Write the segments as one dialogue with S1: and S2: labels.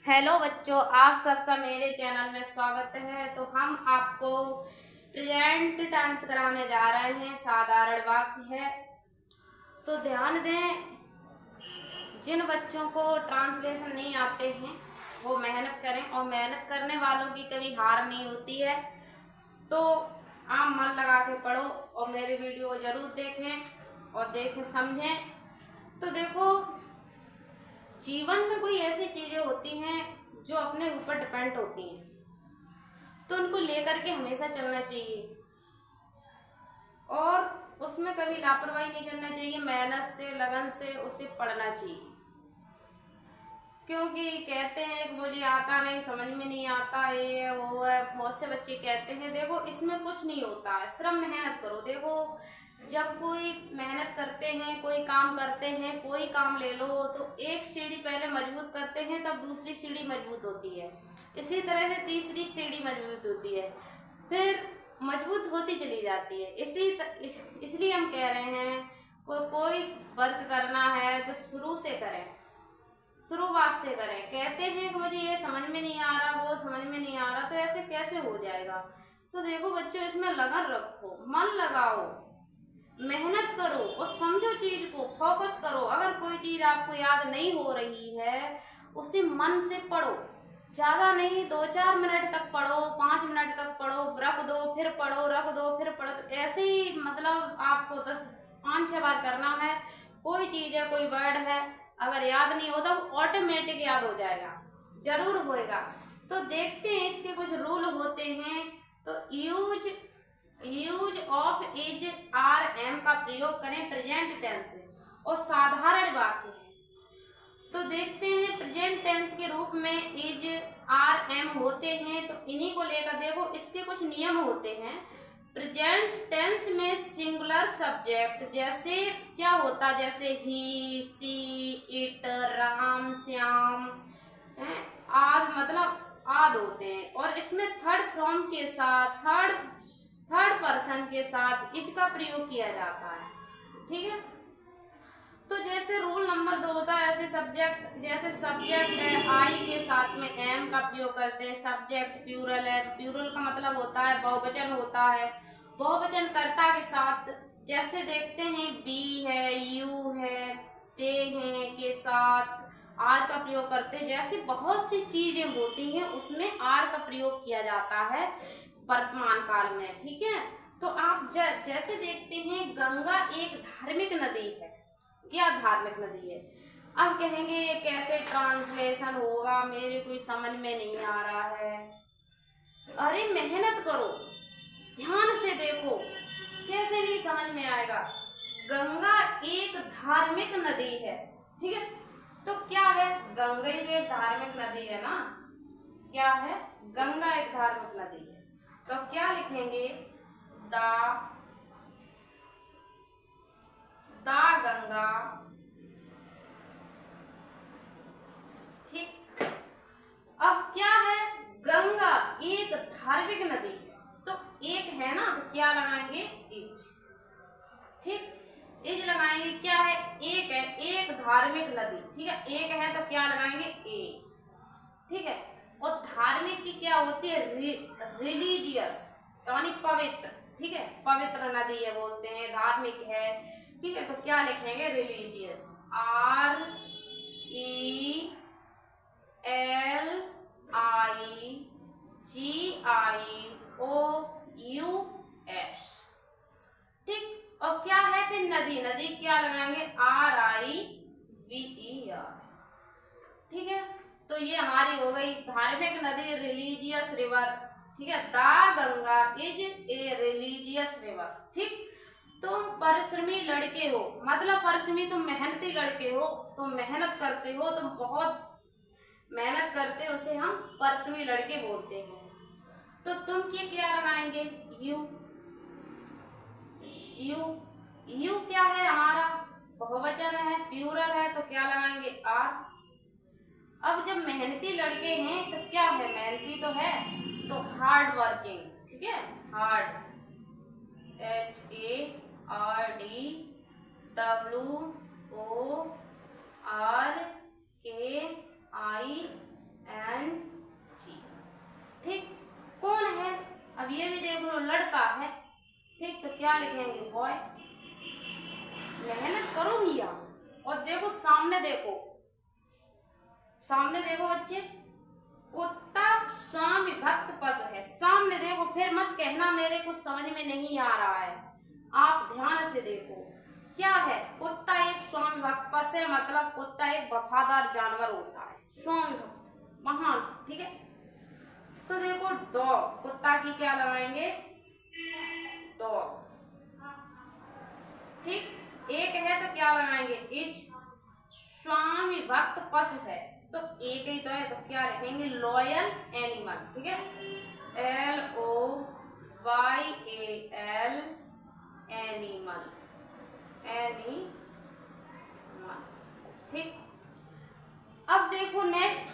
S1: Hello बच्चों, आप सबका मेरे चैनल में स्वागत है। तो हम आपको प्रेजेंट टेंस कराने जा रहे हैं। साधारण वाक्य है, तो ध्यान दें। जिन बच्चों को ट्रांसलेशन नहीं आते हैं वो मेहनत करें, और मेहनत करने वालों की कभी हार नहीं होती है। तो आप मन लगा के पढ़ो और मेरे वीडियो को जरूर देखें और देखें समझें। तो देखो, जीवन में कोई ऐसी चीजें होती हैं जो अपने ऊपर डिपेंड होती हैं, तो उनको लेकर के हमेशा चलना चाहिए और उसमें कभी लापरवाही नहीं करना चाहिए। मेहनत से, लगन से उसे पढ़ना चाहिए। क्योंकि कहते हैं कि मुझे आता नहीं, समझ में नहीं आता, ये वो है। बहुत से बच्चे कहते हैं, देखो इसमें कुछ नहीं होता है, सिर्फ मेहनत करो। देखो, जब कोई मेहनत करते हैं, कोई काम करते हैं, कोई काम ले लो, तो एक सीढ़ी पहले मजबूत करते हैं, तब दूसरी सीढ़ी मजबूत होती है। इसी तरह से तीसरी सीढ़ी मजबूत होती है, फिर मजबूत होती चली जाती है। इसलिए हम कह रहे हैं, कोई वर्क करना है तो शुरू से करें, शुरुआत से करें। कहते हैं कि मुझे ये समझ में नहीं आ रहा, वो समझ में नहीं आ रहा, तो ऐसे कैसे हो जाएगा। तो देखो बच्चों, इसमें लगन रखो, मन लगाओ, मेहनत करो और समझो, चीज को फोकस करो। अगर कोई चीज आपको याद नहीं हो रही है, उसे मन से पढ़ो। ज्यादा नहीं, 2-4 मिनट तक पढ़ो, 5 मिनट तक पढ़ो, रख दो, फिर पढ़ो, रख दो, फिर पढ़ो। तो ऐसे ही मतलब आपको 5-6 बार करना है। कोई चीज है, कोई वर्ड है, अगर याद नहीं होता वो ऑटोमेटिक याद हो जाएगा, जरूर होएगा। तो देखते हैं, इसके कुछ रूल होते हैं। तो use of is R M का प्रयोग करें प्रेजेंट टेंस में, और साधारण वाक्य है। तो देखते हैं, प्रेजेंट टेंस के रूप में इज आर एम होते हैं, तो इन्हीं को लेकर देखो, इसके कुछ नियम होते हैं। प्रेजेंट टेंस में सिंगुलर सब्जेक्ट जैसे क्या होता, जैसे ही, सी, इट, राम, श्याम, आद, मतलब आद होते हैं। और इसमें थर्ड फॉर्म के साथ, थर्ड पर्सन के साथ इज का प्रयोग किया जाता है। ठीक है। तो जैसे रूल नंबर 2 होता है, ऐसे सब्जेक्ट, जैसे सब्जेक्ट है आई के साथ में एम का प्रयोग करते हैं। सब्जेक्ट प्लूरल है, प्लूरल का मतलब होता है बहुवचन होता है। बहुवचन कर्ता के साथ जैसे देखते हैं, बी है, यू है, ते हैं के साथ आर का प्रयोग करते हैं। जैसे बहुत सी चीजें होती हैं उसमें आर का प्रयोग किया जाता है वर्तमान काल में। ठीक है। तो आप जैसे देखते हैं, गंगा एक धार्मिक नदी है। क्या धार्मिक नदी है। अब कहेंगे कैसे ट्रांसलेशन होगा, मेरे कोई समझ में नहीं आ रहा है। अरे मेहनत करो, ध्यान से देखो, कैसे नहीं समझ में आएगा। गंगा एक धार्मिक नदी है। ठीक है। तो क्या है, गंगा ही एक धार्मिक नदी है ना। क्या है, गंगा एक धार्मिक नदी है। तो क्या लिखेंगे, दा गंगा। ठीक। अब क्या है, गंगा एक धार्मिक नदी है, तो एक है ना, तो क्या लगाएंगे, इज। ठीक, इज लगाएंगे। क्या है, एक है, एक धार्मिक नदी। ठीक है, एक है तो क्या लगाएंगे, ए। ठीक है। और धार्मिक की क्या होती है, रिलीजियस, यानी पवित्र। ठीक है, पवित्र नदी है बोलते हैं, धार्मिक है। ठीक है, तो क्या लिखेंगे, रिलीजियस, RELIGIOUS। ठीक। और क्या है फिर, नदी, नदी क्या लगाएंगे, RIVER। ठीक है। तो ये हमारी हो गई धार्मिक नदी, रिलीजियस रिवर। ठीक है, दा Ganga is a religious river. ठीक। तुम परिश्रमी लड़के हो, मतलब परिश्रमी, तुम मेहनती लड़के हो, तुम मेहनत करते हो, तुम बहुत मेहनत करते हो, उसे हम परिश्रमी लड़के बोलते हैं। तो तुम क्या लगाएंगे, यू। यू क्या है, हमारा बहुवचन है, प्लूरल है, तो क्या लगाएंगे, आर। अब जब मेहनती लड़के हैं तो क्या है, मेहनती तो है, तो हार्ड वर्किंग। ठीक है, हार्ड, HARDWORKING। बॉय। मेहनत करो भैया। और देखो सामने देखो, सामने देखो बच्चे, कुत्ता स्वामी भक्त पशु है। सामने देखो, फिर मत कहना मेरे को समझ में नहीं आ रहा है। आप ध्यान से देखो क्या है। कुत्ता एक स्वामी भक्त पशु है, मतलब कुत्ता एक वफादार जानवर होता है, स्वामी भक्त महान। ठीक है, तो देखो डॉग, कुत्ता की क्या लगाएंगे, डॉग। ठीक, एक है तो क्या लगाएंगे, इज। स्वामी भक्त पशु है तो एक ही तो है, तो क्या लिखेंगे, लॉयल एनिमल। ठीक है, LOYAL एनिमल, एनिमल। ठीक, अब देखो नेक्स्ट,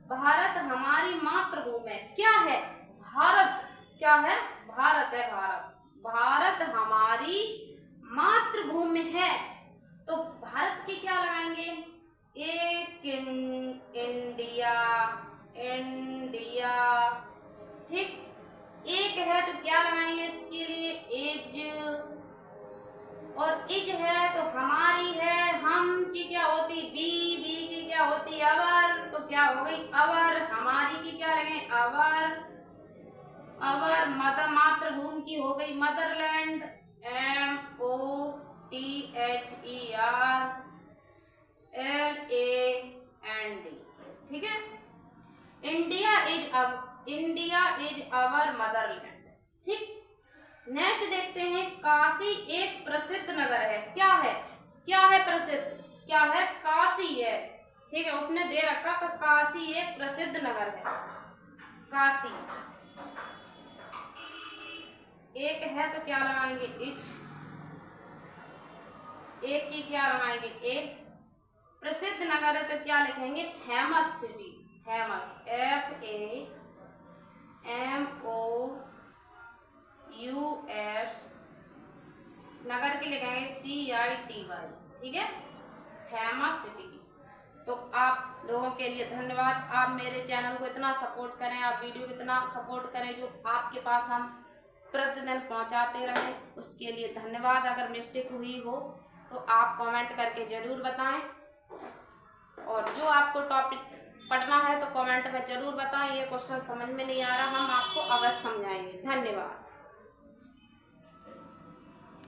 S1: भारत हमारी मातृभूमि क्या है, भारत क्या है, भारत है, भारत। भारत हमारी मातृभूमि है तो भारत की क्या लगाएंगे, एक इंडिया, इंडिया। ठीक, एक है तो क्या लगाएंगे इसके लिए, इज। और इज है तो हमारी है, हम की क्या होती, बी की क्या होती, अवर। तो क्या हो गई, अवर। हमारी की क्या लगे, अवर, अवर। मदर, मातृभूमि की हो गई मदरलैंड, MOTHERLAND। ठीक है, इंडिया इज अवर मदरलैंड। ठीक, नेक्स्ट देखते हैं, काशी एक प्रसिद्ध नगर है। क्या है, क्या है प्रसिद्ध, क्या है, काशी है। ठीक है, उसने दे रखा कि काशी एक प्रसिद्ध नगर है, काशी। एक है तो क्या लगाएंगे, इट्स। एक की क्या लगाएंगे, एक। प्रसिद्ध नगर है तो क्या लिखेंगे, फेमस सिटी, फेमस, FAMOUS। नगर की लिखेंगे CITY। ठीक है, फेमस सिटी। तो आप लोगों के लिए धन्यवाद। आप मेरे चैनल को इतना सपोर्ट करें, आप वीडियो को इतना सपोर्ट करें जो आपके पास हम प्रतिदिन पहुंचाते रहें, उसके लिए धन्यवाद। अगर मिस्टेक हुई हो तो आप कमेंट करके ज़रूर बताएं, और जो आपको टॉपिक पढ़ना है तो कमेंट में ज़रूर बताएं। ये क्वेश्चन समझ में नहीं आ रहा, हम आपको अवश्य समझाएंगे। धन्यवाद।